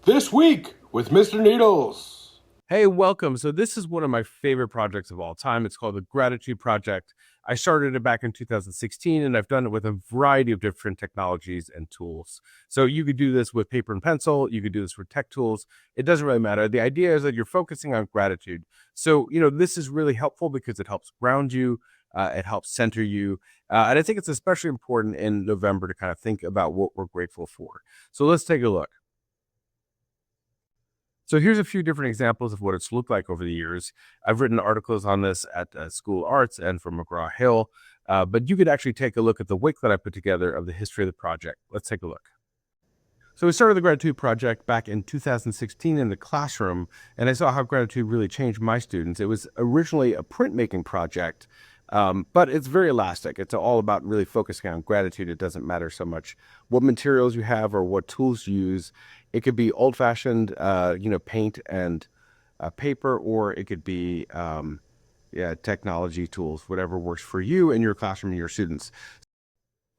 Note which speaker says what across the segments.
Speaker 1: This week with Mr. Needles.
Speaker 2: Hey, welcome. So this is one of my favorite projects of all time. It's called the Gratitude Project. I started it back in 2016, and I've done it with a variety of different technologies and tools. So you could do this with paper and pencil. You could do this with tech tools. It doesn't really matter. The idea is that you're focusing on gratitude. So, this is really helpful because it helps ground you. It helps center you. And I think it's especially important in November to kind of think about what we're grateful for. So let's take a look. So here's a few different examples of what it's looked like over the years. I've written articles on this at School Arts and from McGraw-Hill, but you could actually take a look at the WIC that I put together of the history of the project. Let's take a look. So we started the Gratitude Project back in 2016 in the classroom, and I saw how gratitude really changed my students. It was originally a printmaking project, but it's very elastic. It's all about really focusing on gratitude. It doesn't matter so much what materials you have or what tools you use. It could be old-fashioned, paint and paper, or it could be technology tools, whatever works for you and your classroom and your students.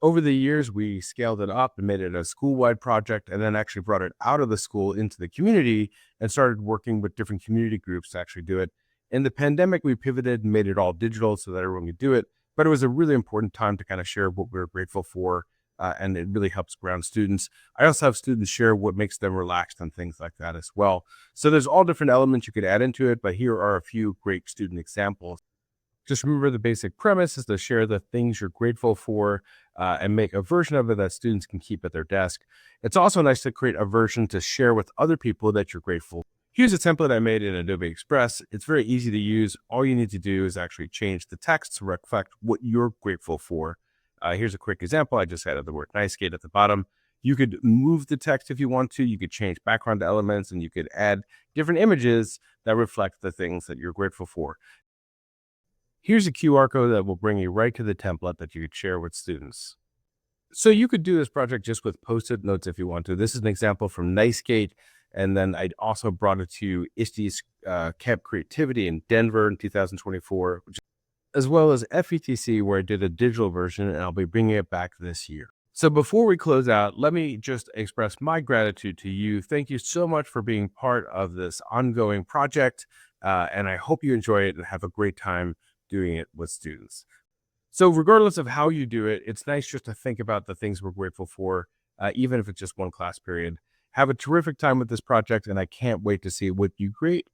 Speaker 2: Over the years, we scaled it up and made it a school-wide project, and then actually brought it out of the school into the community and started working with different community groups to actually do it. In the pandemic, we pivoted and made it all digital so that everyone could do it, but it was a really important time to kind of share what we were grateful for, and it really helps ground students. I also have students share what makes them relaxed and things like that as well. So there's all different elements you could add into it, but here are a few great student examples. Just remember the basic premise is to share the things you're grateful for, and make a version of it that students can keep at their desk. It's also nice to create a version to share with other people that you're grateful. Here's a template I made in Adobe Express. It's very easy to use. All you need to do is actually change the text to reflect what you're grateful for. Here's a quick example. I just added the word nice gate at the bottom. You could move the text if you want to. You could change background elements, and you could add different images that reflect the things that you're grateful for. Here's a QR code that will bring you right to the template that you could share with students. So you could do this project just with Post-it notes if you want to. This is an example from NiceGate, and then I also brought it to ISTE's Camp Creativity in Denver in 2024, as well as FETC, where I did a digital version, and I'll be bringing it back this year. So before we close out, let me just express my gratitude to you. Thank you so much for being part of this ongoing project, and I hope you enjoy it and have a great time doing it with students. So regardless of how you do it, it's nice just to think about the things we're grateful for, even if it's just one class period. Have a terrific time with this project, and I can't wait to see what you create.